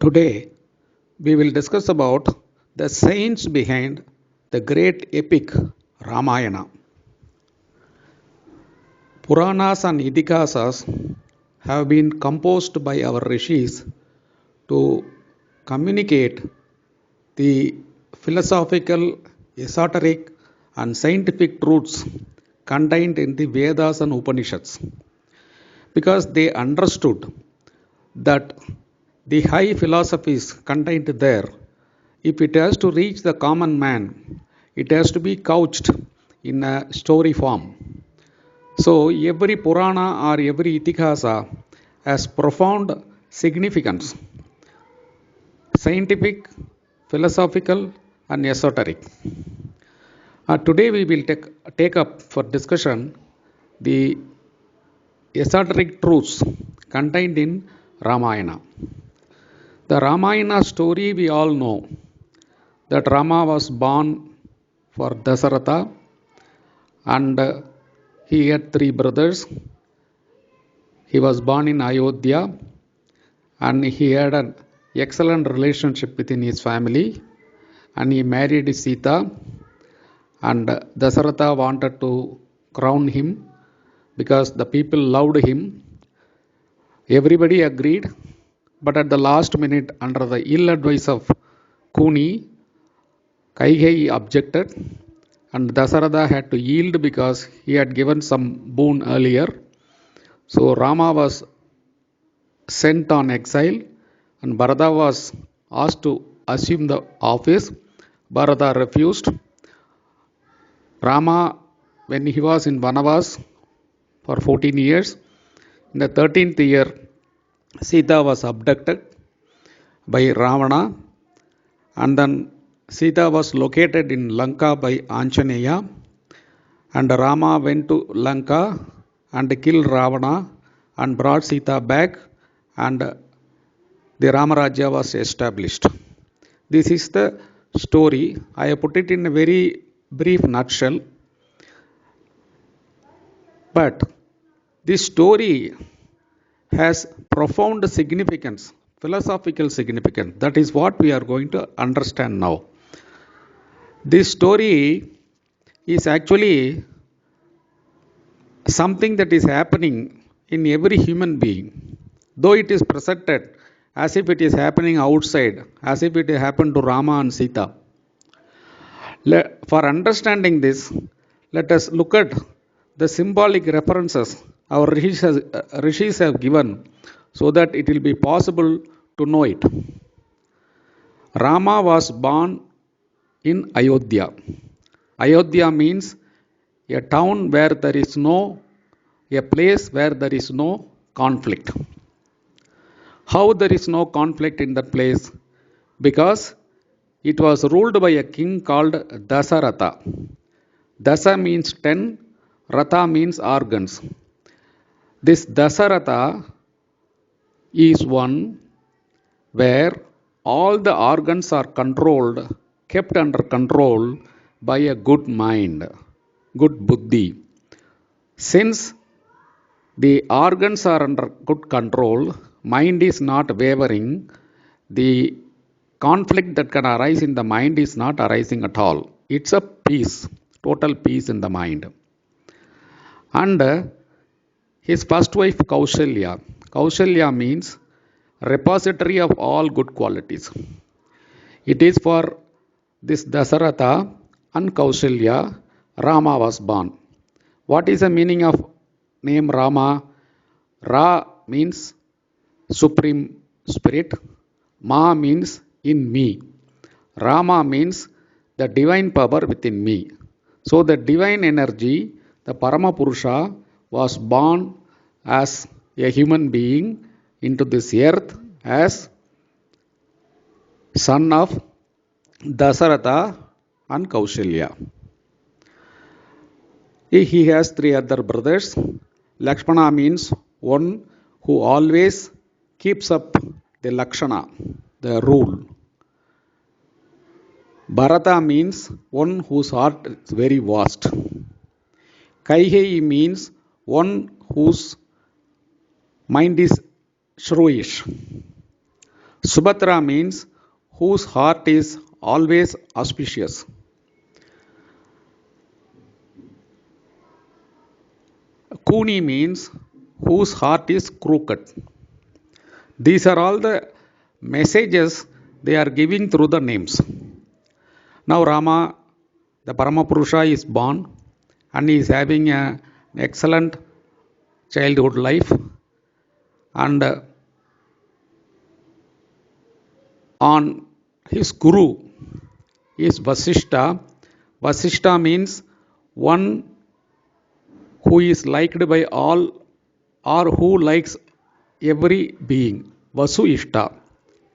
Today, we will discuss about the science behind the great epic Ramayana. Puranas and Itihasas have been composed by our rishis to communicate the philosophical, esoteric, and scientific truths contained in the Vedas and Upanishads because they understood that the high philosophies contained there, if it has to reach the common man, it has to be couched in a story form. So every Purana or every Itihasa has profound significance, scientific, philosophical, and esoteric. Today we will take up for discussion the esoteric truths contained in Ramayana. The Ramayana story we all know that Rama was born for Dasaratha and he had three brothers. He was born in Ayodhya and he had an excellent relationship within his family and he married Sita and Dasaratha wanted to crown him because the people loved him. Everybody agreed, but at the last minute, under the ill advice of Kuni, Kaigeyi objected and Dasaratha had to yield because he had given some boon earlier. So Rama was sent on exile and Bharata was asked to assume the office. Bharata refused. Rama, when he was in Vanavas for 14 years, in the 13th year, Sita was abducted by Ravana and then Sita was located in Lanka by Anjaneya and Rama went to Lanka and killed Ravana and brought Sita back and the Ramarajya was established. This is the story. I have put it in a very brief nutshell. But this story has profound significance, philosophical significance. That is what we are going to understand now. This story is actually something that is happening in every human being. Though it is presented as if it is happening outside, as if it happened to Rama and Sita. For understanding this, let us look at the symbolic references our rishis have given so that it will be possible to know it. Rama was born in Ayodhya. Ayodhya means a town where there is a place where there is no conflict. How there is no conflict in that place? Because it was ruled by a king called Dasaratha. Dasa means 10, Ratha means organs. This Dasaratha is one where all the organs are controlled, kept under control by a good mind, good buddhi. Since the organs are under good control, mind is not wavering, the conflict that can arise in the mind is not arising at all. It's a peace, total peace in the mind. And his first wife Kaushalya. Kaushalya means repository of all good qualities. It is for this Dasaratha and Kaushalya Rama was born. What is the meaning of name Rama? Ra means supreme spirit. Ma means in me. Rama means the divine power within me. So the divine energy, the Paramapurusha, was born as a human being into this earth as son of Dasaratha and Kaushalya. He has three other brothers. Lakshmana means one who always keeps up the Lakshana, the rule. Bharata means one whose heart is very vast. Kaigeyi means one whose mind is shrewish. Subhadra means whose heart is always auspicious. Kuni means whose heart is crooked. These are all the messages they are giving through the names. Now Rama, the Paramapurusha, is born and he is having an excellent childhood life. And on his guru is Vasishta. Vasishta means one who is liked by all or who likes every being. Vasu Ishta,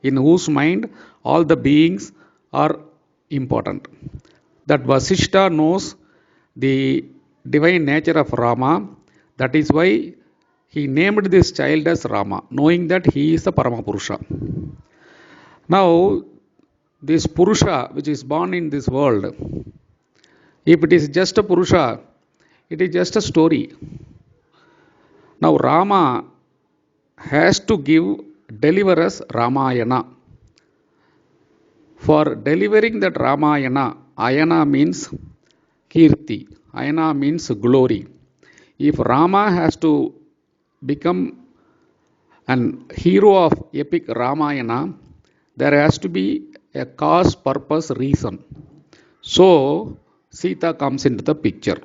in whose mind all the beings are important. That Vasishta knows the divine nature of Rama. That is why he named this child as Rama, knowing that he is the Paramapurusha. Now, this Purusha which is born in this world, if it is just a Purusha, it is just a story. Now, Rama has to deliver us Ramayana. For delivering that Ramayana, Ayana means Kirti, Ayana means glory. If Rama has to become an hero of epic Ramayana, there has to be a cause, purpose, reason. So, Sita comes into the picture.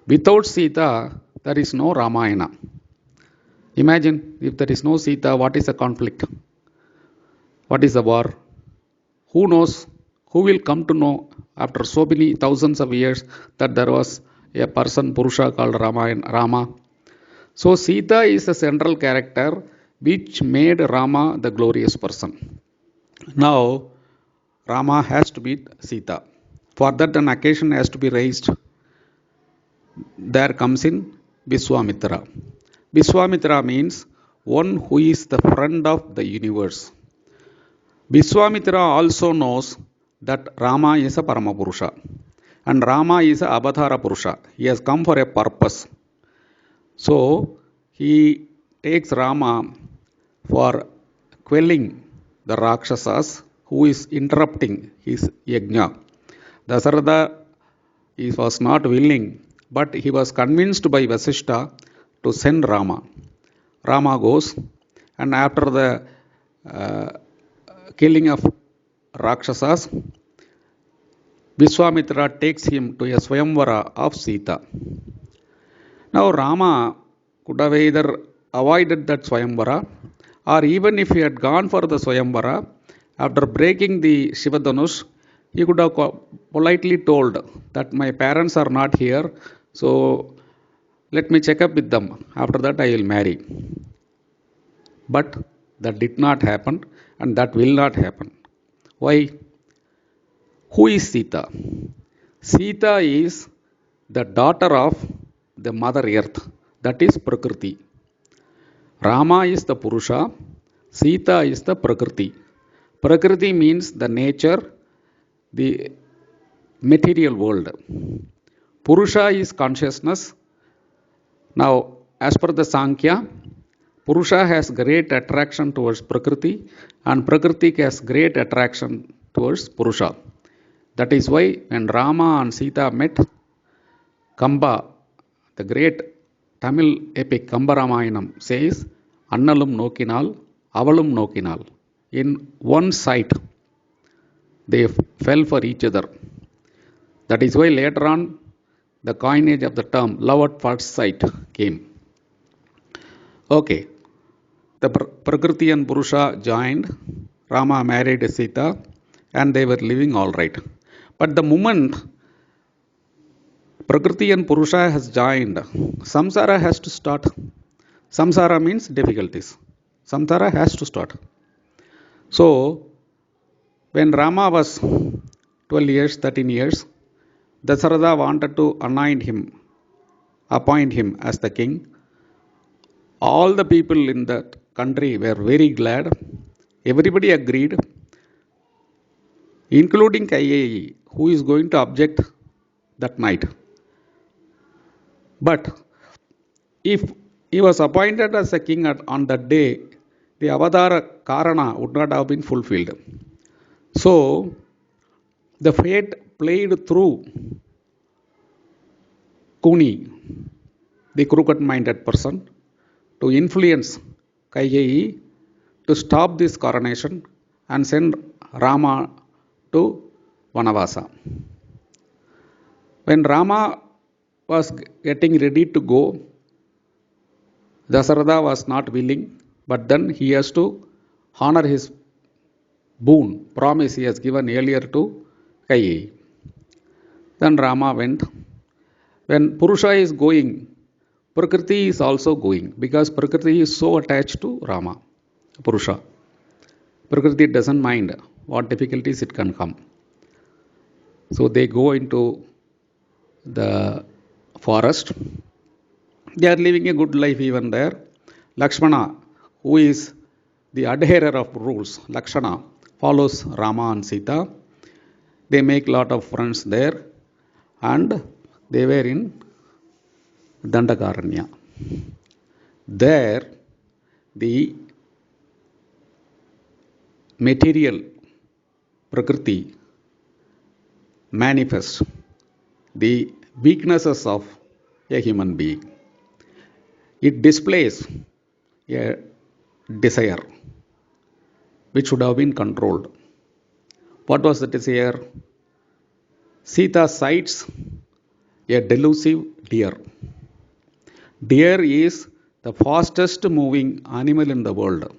Without Sita, there is no Ramayana. Imagine if there is no Sita, what is the conflict? What is the war? Who knows? Who will come to know after so many thousands of years that there was a person, Purusha, called Rama? So, Sita is the central character which made Rama the glorious person. Now, Rama has to beat Sita. For that, an occasion has to be raised. There comes in Viswamitra. Viswamitra means one who is the friend of the universe. Viswamitra also knows that Rama is a Paramapurusha and Rama is a Avatara Purusha. He has come for a purpose. So he takes Rama for quelling the Rakshasas who is interrupting his yajna. Dasaratha was not willing, but he was convinced by Vasishta to send Rama. Rama goes, and after the killing of Rakshasas, Viswamitra takes him to a Swayamvara of Sita. Now Rama could have either avoided that Swayamvara, or even if he had gone for the Swayamvara, after breaking the Shivadhanush, he could have politely told that my parents are not here, so let me check up with them. After that, I will marry. But that did not happen, and that will not happen. Why? Who is Sita? Sita is the daughter of the Mother Earth, that is Prakriti. Rama is the Purusha, Sita is the Prakriti. Prakriti means the nature, the material world. Purusha is consciousness. Now, as per the Sankhya, Purusha has great attraction towards Prakriti and Prakriti has great attraction towards Purusha. That is why when Rama and Sita met, Kamba, the great Tamil epic Kamba Ramayanam says, Annalum Nokinal, Avalum Nokinal. In one sight, they fell for each other. That is why later on, the coinage of the term love at first sight came. Okay, the Prakriti and Purusha joined, Rama married Sita, and they were living all right. But the moment Prakriti and Purusha has joined, Samsara has to start. Samsara means difficulties. Samsara has to start. So, when Rama was 12 years, 13 years, Dasaratha wanted to appoint him as the king. All the people in that country were very glad. Everybody agreed, including Kaiyeyi, who is going to object that night. But if he was appointed as a king on that day, the Avadara Karana would not have been fulfilled. So, the fate played through Kuni, the crooked minded person, to influence Kaigeyi to stop this coronation and send Rama to Vanavasa. When Rama was getting ready to go, Dasaratha was not willing, but then he has to honor his boon, promise he has given earlier to Kaigeyi. Then Rama went. When Purusha is going, Prakriti is also going because Prakriti is so attached to Rama, Purusha. Prakriti doesn't mind what difficulties it can come. So they go into the forest. They are living a good life even there. Lakshmana, who is the adherer of rules, Lakshana, follows Rama and Sita. They make lot of friends there and they were in Dandakaranya. There, the material Prakriti manifests the weaknesses of a human being. It displays a desire which should have been controlled. What was the desire? Sita sights a delusive deer. Deer is the fastest moving animal in the world.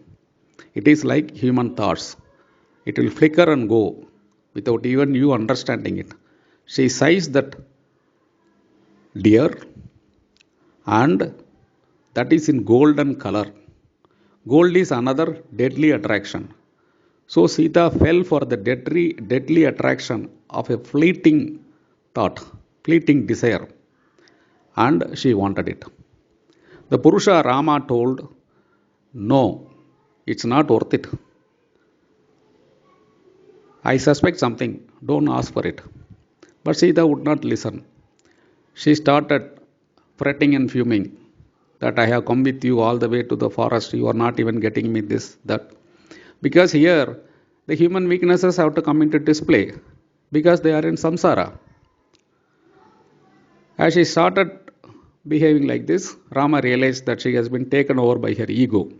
It is like human thoughts. It will flicker and go without even you understanding it. She sights that deer and that is in golden color. Gold is another deadly attraction. So Sita fell for the deadly attraction of a fleeting thought, fleeting desire, and she wanted it. The Purusha Rama told, no, it's not worth it. I suspect something, don't ask for it. But Sita would not listen. She started fretting and fuming that I have come with you all the way to the forest, you are not even getting me this, that. Because here, the human weaknesses have to come into display because they are in samsara. As she started behaving like this, Rama realized that she has been taken over by her ego.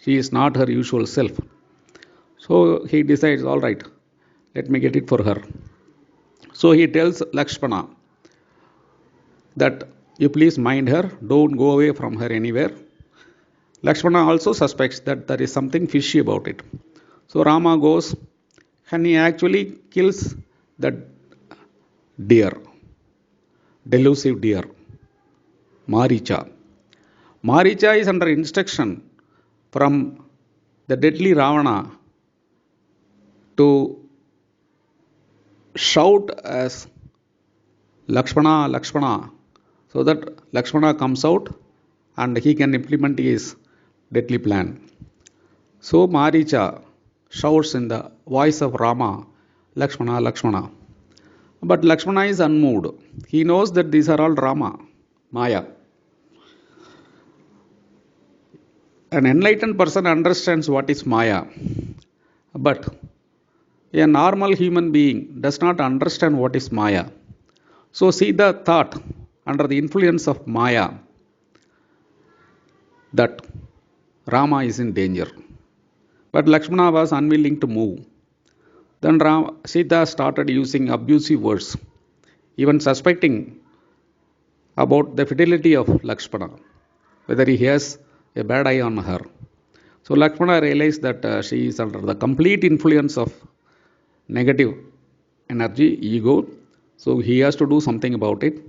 She is not her usual self. So he decides, all right, let me get it for her. So he tells Lakshmana that you please mind her, don't go away from her anywhere. Lakshmana also suspects that there is something fishy about it. So Rama goes and he actually kills that deer, delusive deer, Maricha. Maricha is under instruction from the deadly Ravana to shout as Lakshmana, Lakshmana, so that Lakshmana comes out and he can implement his deadly plan. So Maricha shouts in the voice of Rama, Lakshmana, Lakshmana. But Lakshmana is unmoved. He knows that these are all Rama, Maya. An enlightened person understands what is Maya. But a normal human being does not understand what is Maya. So Sita thought under the influence of Maya that Rama is in danger. But Lakshmana was unwilling to move. Then Sita started using abusive words, even suspecting about the fidelity of Lakshmana, whether he has a bad eye on her. So Lakshmana realized that she is under the complete influence of negative energy, ego. So he has to do something about it.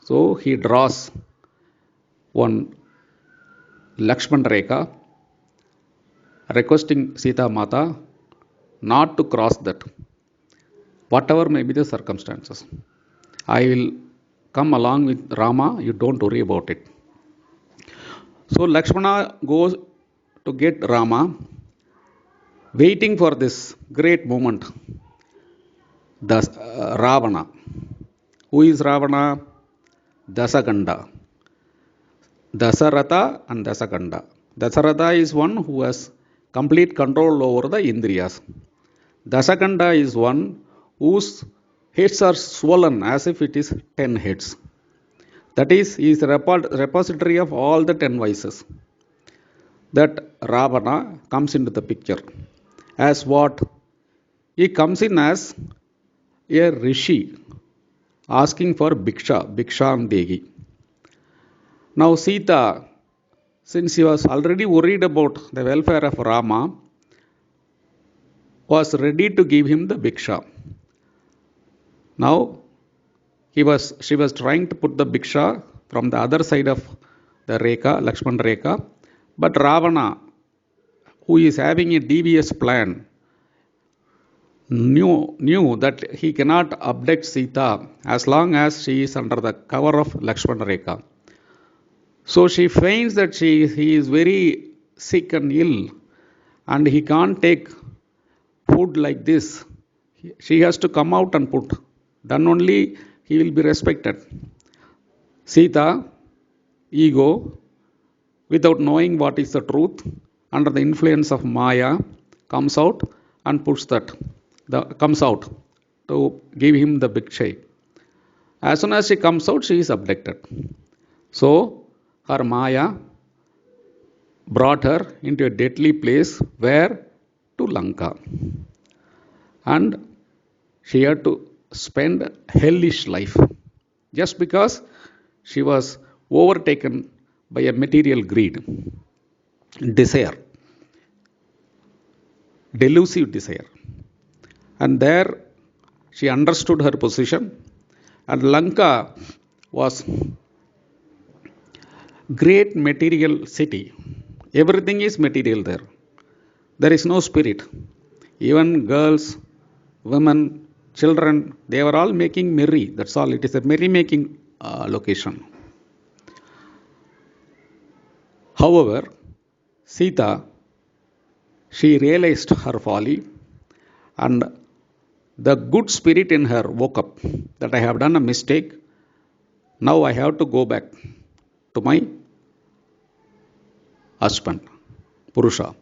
So he draws one Lakshman Rekha, requesting Sita Mata not to cross that, whatever may be the circumstances. I will come along with Rama, you don't worry about it. So Lakshmana goes to get Rama, waiting for this great moment. Ravana. Who is Ravana? Dasaganda. Dasaratha and Dasaganda. Dasaratha is one who has complete control over the Indriyas. Dasakanda is one whose heads are swollen as if it is 10 heads. That is, he is a repository of all the 10 vices. That Ravana comes into the picture. As what? He comes in as a rishi asking for Bhiksha, Bhiksham Degi. Now Sita, since she was already worried about the welfare of Rama, was ready to give him the Bhiksha. Now she was trying to put the Bhiksha from the other side of the Rekha, Lakshman Rekha, but Ravana, who is having a devious plan, knew that he cannot abduct Sita as long as she is under the cover of Lakshman Rekha. So she feigns that he is very sick and ill and he can't take food like this. She has to come out and put. Then only he will be respected. Sita, ego, without knowing what is the truth, under the influence of Maya, comes out and puts that. Comes out to give him the bhiksha. As soon as she comes out, she is abducted. So her Maya brought her into a deadly place where? To Lanka. And she had to spend hellish life just because she was overtaken by a material greed, desire, delusive desire. And there she understood her position, and Lanka was great material city. Everything is material there. There is no spirit. Even girls, women, children, they were all making merry. That's all. It is a merry making location. However, Sita, she realized her folly, and the good spirit in her woke up that I have done a mistake. Now I have to go back to my husband, Purusha.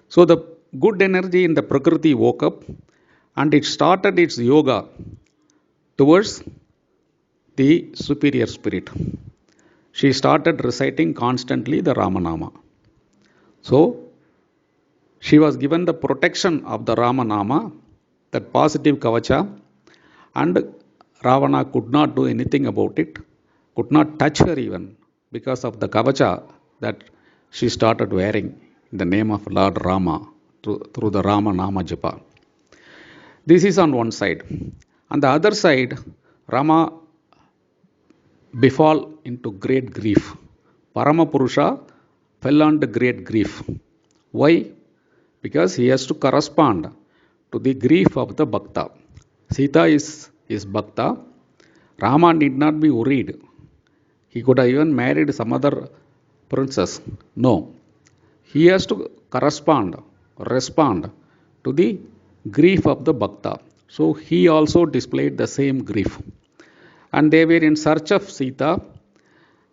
So the good energy in the Prakriti woke up and it started its yoga towards the superior spirit. She started reciting constantly the Ramanama. So she was given the protection of the Ramanama, that positive kavacha, and Ravana could not do anything about it, could not touch her even because of the kavacha that she started wearing in the name of Lord Rama through the Rama Nama Japa. This is on one side. On the other side, Rama befall into great grief. Paramapurusha fell under great grief. Why? Because he has to correspond to the grief of the Bhakta. Sita is Bhakta. Rama need not be worried. He could have even married some other princess. No. He has to respond to the grief of the Bhakta. So he also displayed the same grief. And they were in search of Sita.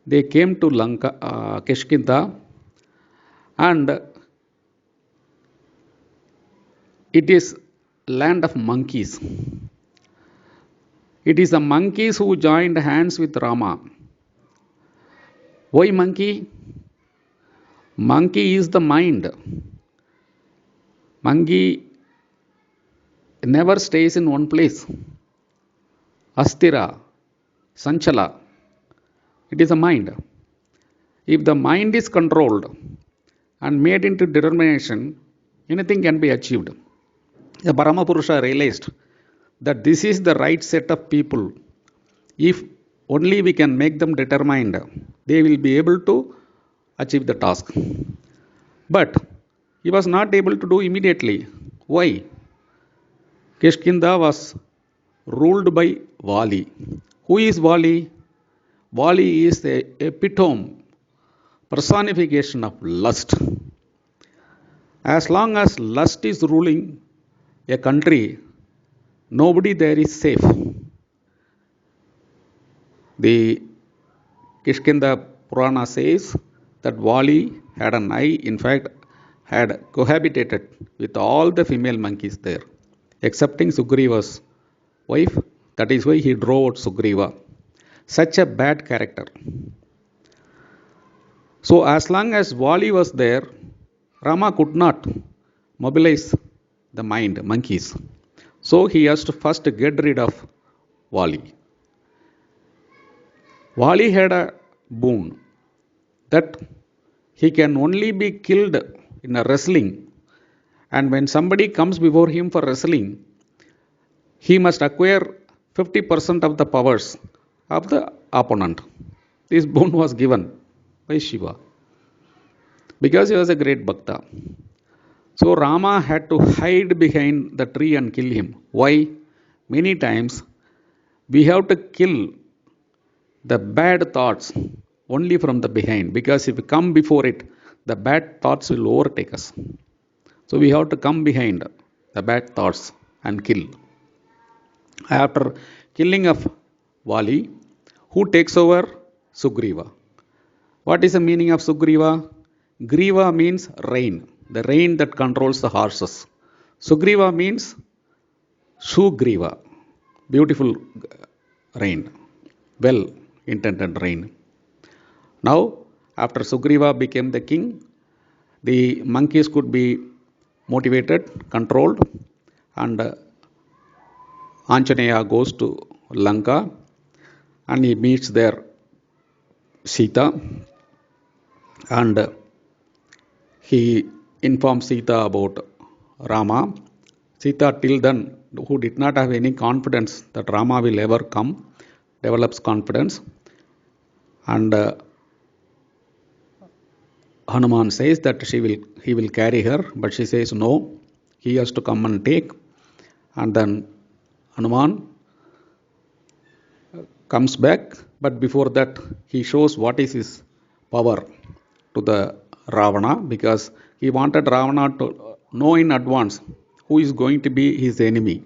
They came to Lanka, Kishkinda, and it is land of monkeys. It is the monkeys who joined hands with Rama. Why monkey? Monkey is the mind. Monkey never stays in one place. Astira, Sanchala. It is a mind. If the mind is controlled and made into determination, anything can be achieved. The Paramapurusha realized that this is the right set of people. If only we can make them determined, they will be able to achieve the task. But he was not able to do immediately. Why? Kishkinda was ruled by Vali. Who is Vali? Vali is the epitome, personification of lust. As long as lust is ruling a country, nobody there is safe. The Kishkinda Purana says that Vali had an eye. In fact, had cohabitated with all the female monkeys there, excepting Sugriva's wife. That is why he drove out Sugriva. Such a bad character. So, as long as Vali was there, Rama could not mobilize the mind, monkeys. So, he has to first get rid of Vali. Vali had a boon that he can only be killed in a wrestling, and when somebody comes before him for wrestling, he must acquire 50% of the powers of the opponent. This boon was given by Shiva because he was a great Bhakta. So Rama had to hide behind the tree and kill him. Why? Many times we have to kill the bad thoughts only from the behind, because if we come before it, the bad thoughts will overtake us. So we have to come behind the bad thoughts and kill. After killing of Vali, who takes over? Sugriva. What is the meaning of Sugriva? Griva means rain, the rain that controls the horses. Sugriva means Sugriva, beautiful rain, well intended rain. Now, after Sugriva became the king, the monkeys could be motivated, controlled, and Anjaneya goes to Lanka and he meets there Sita, and he informs Sita about Rama. Sita, till then, who did not have any confidence that Rama will ever come, develops confidence, and Hanuman says that he will carry her, but she says no, he has to come and take. And then Hanuman comes back, but before that he shows what is his power to the Ravana, because he wanted Ravana to know in advance who is going to be his enemy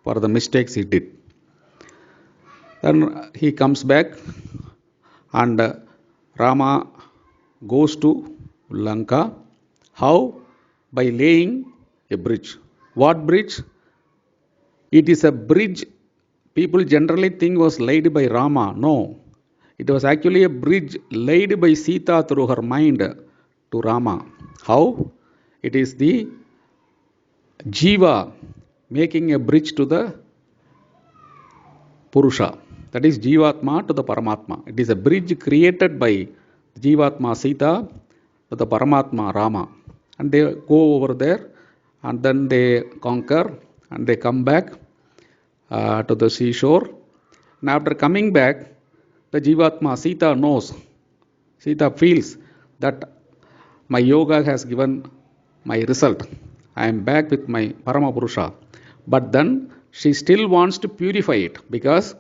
for the mistakes he did. Then he comes back and Rama goes to Lanka. How? By laying a bridge. What bridge? It is a bridge people generally think was laid by Rama. No, it was actually a bridge laid by Sita through her mind to Rama. How? It is the Jiva making a bridge to the Purusha. That is Jivatma to the Paramatma. It is a bridge created by Jivatma Sita to the Paramatma Rama. And they go over there and then they conquer and they come back to the seashore. And after coming back, the Jivatma Sita knows, Sita feels that my yoga has given my result. I am back with my Paramapurusha. But then she still wants to purify it, because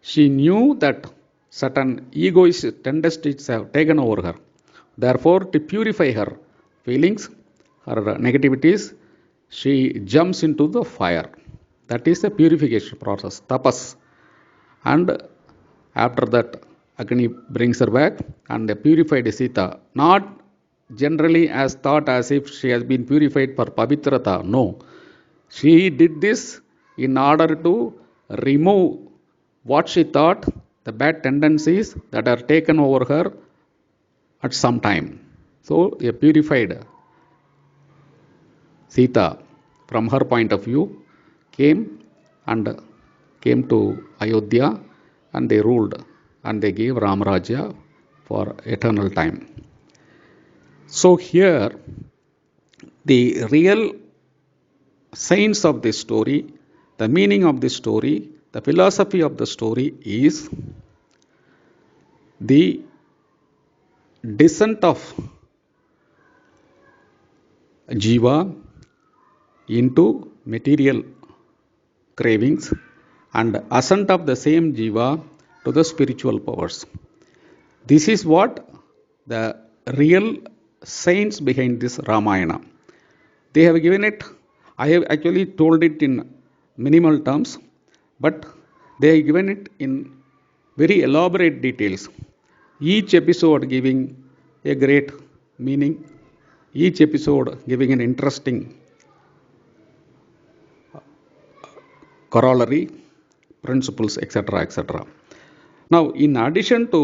she knew that certain egoist tendencies have taken over her. Therefore, to purify her feelings, her negativities, she jumps into the fire. That is the purification process, tapas. And after that, Agni brings her back and they purified Sita. Not generally as thought as if she has been purified for Pavitrata. No. She did this in order to remove what she thought, the bad tendencies that are taken over her at some time. So, a purified Sita, from her point of view, came to Ayodhya and they ruled and they gave Ramarajya for eternal time. So, here the real science of this story, the meaning of this story, the philosophy of the story is the descent of Jiva into material cravings and ascent of the same Jiva to the spiritual powers. This is what the real science behind this Ramayana. They have given it, I have actually told it in minimal terms, but they have given it in very elaborate details. Each episode giving a great meaning, each episode giving an interesting corollary, principles, etc. etc. Now, in addition to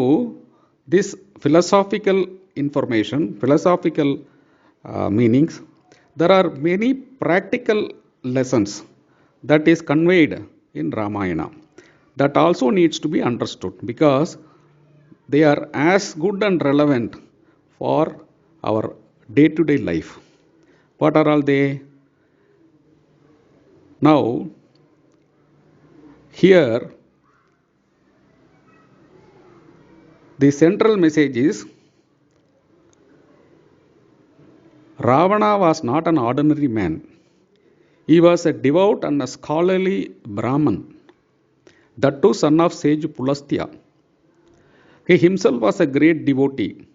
this philosophical information, philosophical meanings, there are many practical lessons that is conveyed in Ramayana that also needs to be understood because they are as good and relevant for our day to day life. What are all they? Now, here the central message is Ravana was not an ordinary man. He was a devout and a scholarly Brahman, that too son of sage Pulastya. He himself was a great devotee,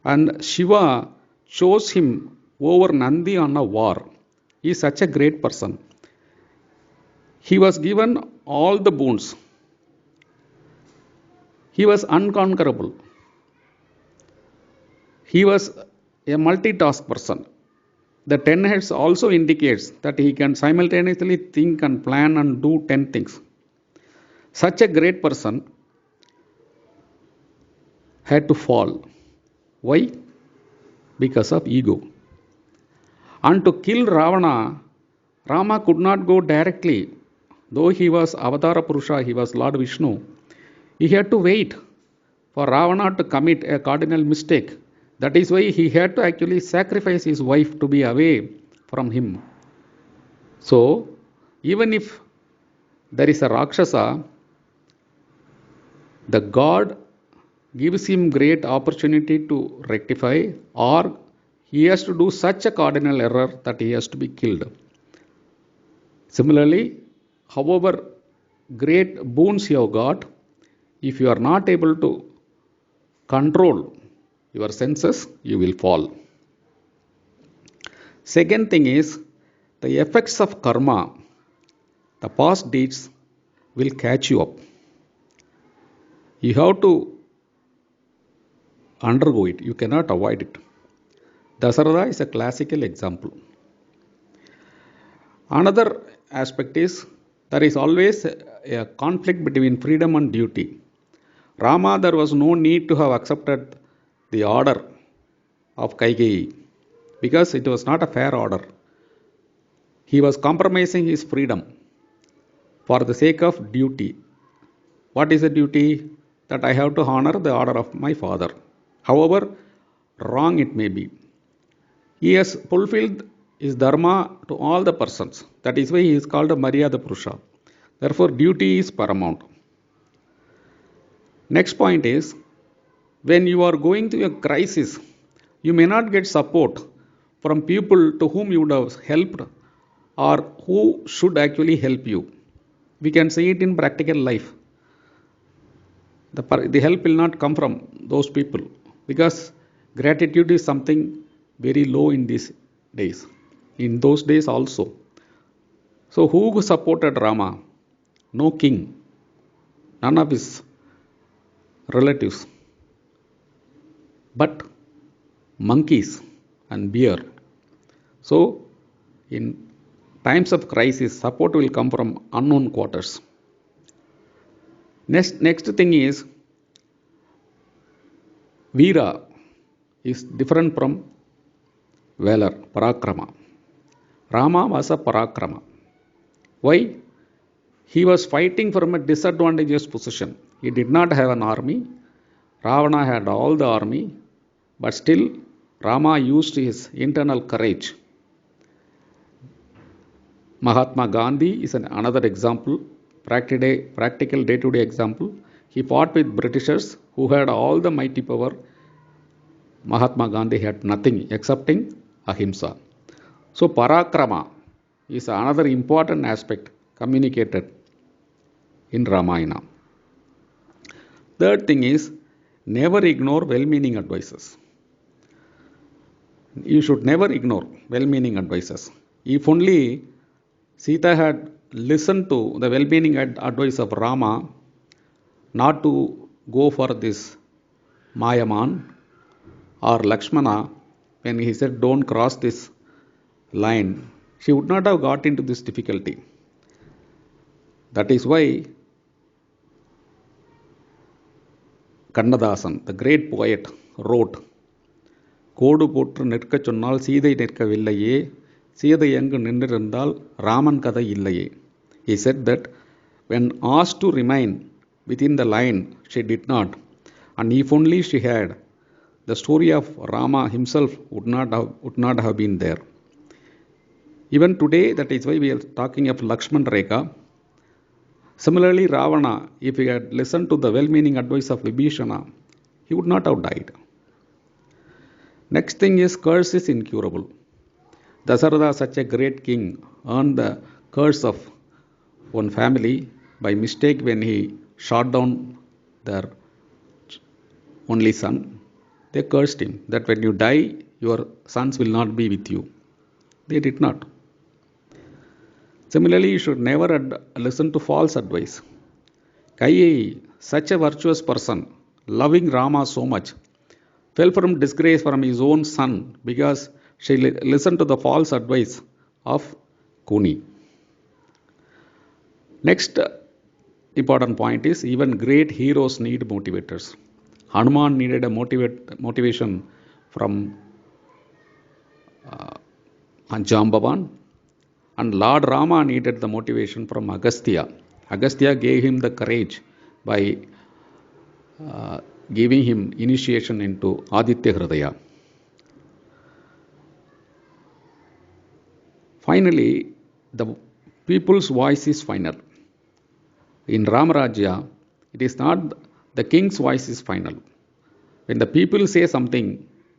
and Shiva chose him over Nandi on a war. He is such a great person. He was given all the boons. He was unconquerable. He was a multitask person. The 10 heads also indicates that he can simultaneously think and plan and do 10 things. Such a great person had to fall. Why? Because of ego. And to kill Ravana, Rama could not go directly. Though he was Avatara Purusha, he was Lord Vishnu. He had to wait for Ravana to commit a cardinal mistake. That is why he had to actually sacrifice his wife to be away from him. So, even if there is a Rakshasa, the God gives him great opportunity to rectify, or he has to do such a cardinal error that he has to be killed. Similarly, however great boons you have got, if you are not able to control your senses, you will fall. Second thing is the effects of karma, the past deeds will catch you up. You have to undergo it, you cannot avoid it. Dasarada is a classical example. Another aspect is there is always a conflict between freedom and duty. Rama, there was no need to have accepted the order of Kaigeyi because it was not a fair order. He was compromising his freedom for the sake of duty. What is the duty? That I have to honor the order of my father. However wrong it may be. He has fulfilled his dharma to all the persons. That is why he is called a Maryada Purusha. Therefore, duty is paramount. Next point is, when you are going through a crisis, you may not get support from people to whom you would have helped or who should actually help you. We can see it in practical life. The help will not come from those people because gratitude is something very low in these days. In those days also. So who supported Rama? No king, none of his relatives, but monkeys and bear. So in times of crisis, support will come from unknown quarters. Next thing is Veera is different from valor, Parakrama. Rama was a Parakrama. Why? He was fighting from a disadvantageous position. He did not have an army. Ravana had all the army, but still Rama used his internal courage. Mahatma Gandhi is another example, practical day-to-day example. He fought with Britishers who had all the mighty power. Mahatma Gandhi had nothing excepting ahimsa. So Parakrama is another important aspect communicated in Ramayana. Third thing is never ignore well-meaning advices. You should never ignore well-meaning advices. If only Sita had listened to the well-meaning advice of Rama not to go for this Mayaman or Lakshmana, when he said, don't cross this line, she would not have got into this difficulty. That is why Kannadasan, the great poet, wrote, கோடு போற்று நிற்கச் சொன்னால் சீதை நிற்கவில்லையே, சீதை எங்கு நின்றிருந்தால் ராமன் கதை இல்லையே. He said that when asked to remain within the line, she did not. And if only she had, the story of Rama himself would not have been there. Even today, that is why we are talking of Lakshman Rekha. Similarly, Ravana, if he had listened to the well-meaning advice of Vibhishana, he would not have died. Next thing is curse is incurable. Dasharatha, such a great king, earned the curse of one family by mistake when he shot down their only son. They cursed him that when you die, your sons will not be with you. They did not. Similarly, you should never listen to false advice. Kaiyeyi, such a virtuous person, loving Rama so much, fell from disgrace from his own son because she listened to the false advice of Kuni. Next important point is even great heroes need motivators. Hanuman needed a motivation from Jambavan, and Lord Rama needed the motivation from Agastya. Agastya gave him the courage by giving him initiation into Aditya Hridaya. Finally, the people's voice is final. In Ramarajya, it is not the king's voice is final. When the people say something,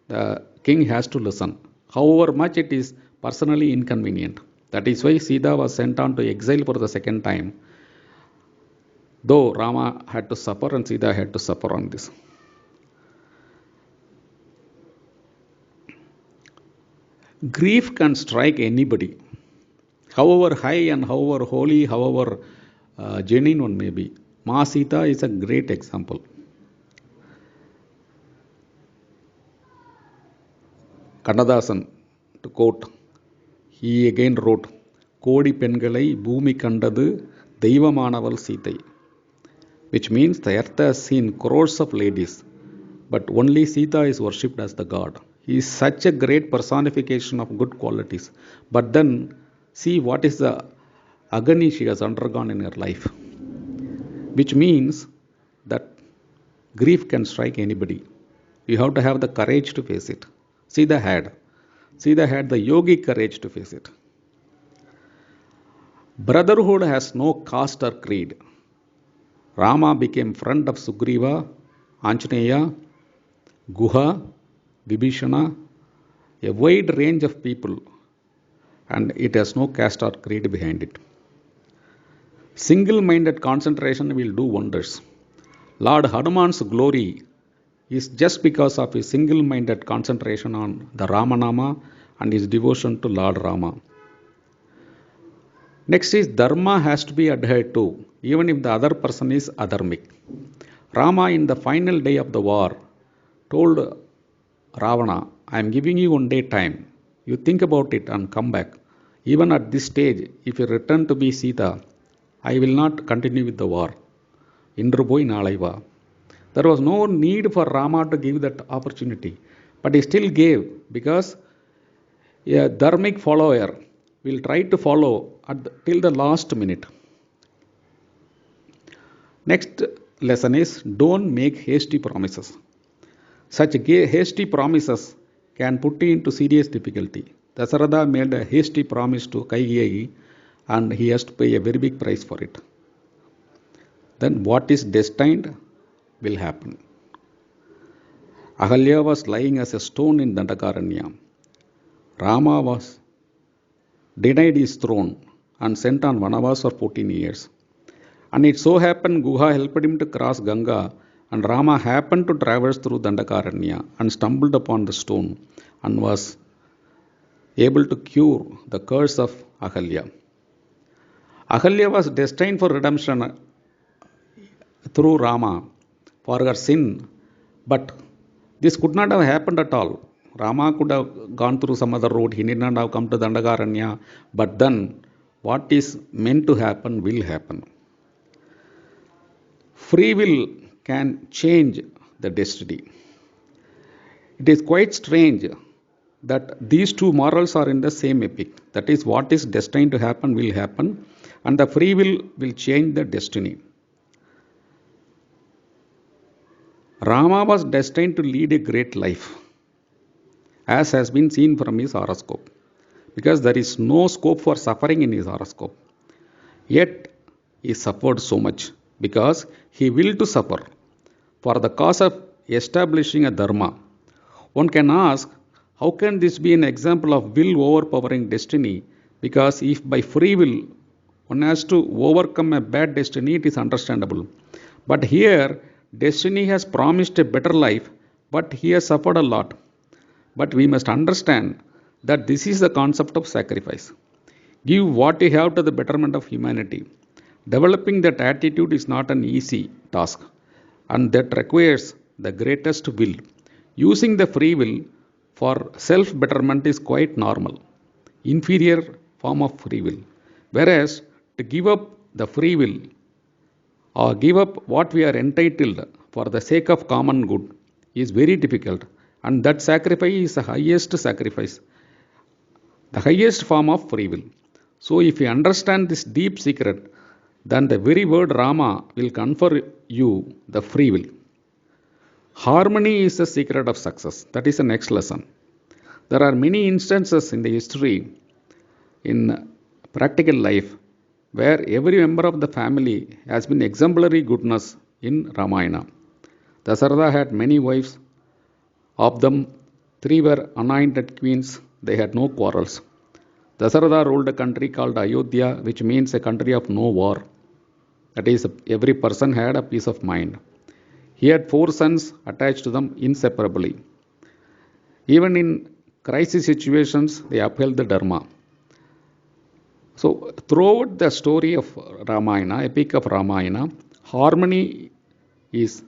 the king has to listen, however much it is personally inconvenient. That is why Sita was sent on to exile for the second time, though Rama had to suffer and Sita had to suffer on this. Grief can strike anybody, however high and however holy, however genuine one may be. Ma Sita is a great example. Kannadasan, to quote, he again wrote, Kodi Pengalai Bhumi Kandadu Deivamanaval Sitai, which means the earth has seen crores of ladies, but only Sita is worshipped as the god. He is such a great personification of good qualities. But then, see what is the agony she has undergone in her life. Which means that grief can strike anybody. You have to have the courage to face it. Sita had the yogic courage to face it. Brotherhood has no caste or creed. Rama became friend of Sugriva, Anjaneya, Guha, Vibhishana, a wide range of people, and it has no caste or creed behind it. Single-minded concentration will do wonders. Lord Hanuman's glory is just because of his single-minded concentration on the Ramanama and his devotion to Lord Rama. Next is Dharma has to be adhered to, even if the other person is adharmic. Rama, in the final day of the war, told Ravana, I am giving you 1 day time. You think about it and come back. Even at this stage, if you return to be Sita, I will not continue with the war. Indru poi naalai va. There was no need for Rama to give that opportunity. But he still gave, because a dharmic follower will try to follow till the last minute. Next lesson is don't make hasty promises. Such hasty promises can put you into serious difficulty. Dasharatha made a hasty promise to Kaigeyi and he has to pay a very big price for it. Then what is destined will happen. Ahalya was lying as a stone in Dandakaranya. Rama was denied his throne and sent on Vanavas for 14 years. And it so happened Guha helped him to cross Ganga, and Rama happened to traverse through Dandakaranya and stumbled upon the stone and was able to cure the curse of Ahalya. Ahalya was destined for redemption through Rama for her sin, but this could not have happened at all. Rama could have gone through some other route. He need not have come to Dandakaranya. But then, what is meant to happen will happen. Free will can change the destiny. It is quite strange that these two morals are in the same epic. That is, what is destined to happen will happen, and the free will change the destiny. Rama was destined to lead a great life, as has been seen from his horoscope, because there is no scope for suffering in his horoscope. Yet, he suffered so much because he willed to suffer for the cause of establishing a dharma. One can ask, how can this be an example of will overpowering destiny? Because if by free will one has to overcome a bad destiny, it is understandable. But here, destiny has promised a better life, but he has suffered a lot. But we must understand that this is the concept of sacrifice. Give what you have to the betterment of humanity. Developing that attitude is not an easy task, and that requires the greatest will. Using the free will for self betterment is quite normal, inferior form of free will. Whereas to give up the free will or give up what we are entitled for the sake of common good is very difficult, and that sacrifice is the highest sacrifice, the highest form of free will. So, if you understand this deep secret, then the very word Rama will confer you the free will. Harmony is the secret of success. That is the next lesson. There are many instances in the history, in practical life, where every member of the family has been exemplary goodness in Ramayana. Dasharatha had many wives. Of them, three were anointed queens. They had no quarrels. Dasharatha ruled a country called Ayodhya, which means a country of no war. That is, every person had a peace of mind. He had four sons attached to them inseparably. Even in crisis situations, they upheld the Dharma. So, throughout the story of Ramayana, epic of Ramayana, harmony is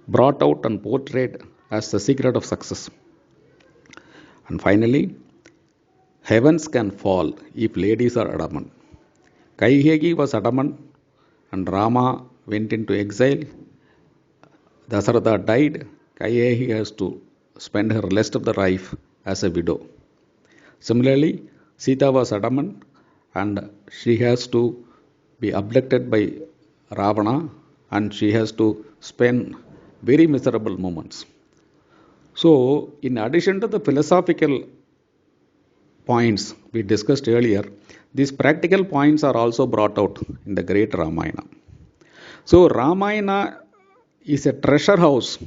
brought out and portrayed as the secret of success. And finally, heavens can fall if ladies are adamant. Kaikeyi was adamant, and Rama went into exile. Dasharatha died. Kaikeyi has to spend her rest of the life as a widow. Similarly, Sita was adamant, and she has to be abducted by Ravana, and she has to spend very miserable moments. So, in addition to the philosophical points we discussed earlier, these practical points are also brought out in the great Ramayana. So, Ramayana is a treasure house,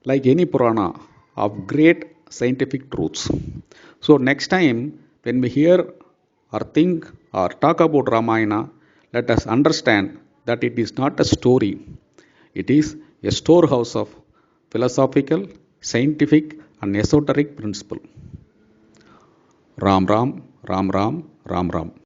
like any Purana, of great scientific truths. So, next time when we hear or think or talk about Ramayana, let us understand that it is not a story, it is a storehouse of philosophical, scientific, and esoteric principle. Ram Ram, Ram Ram, Ram Ram.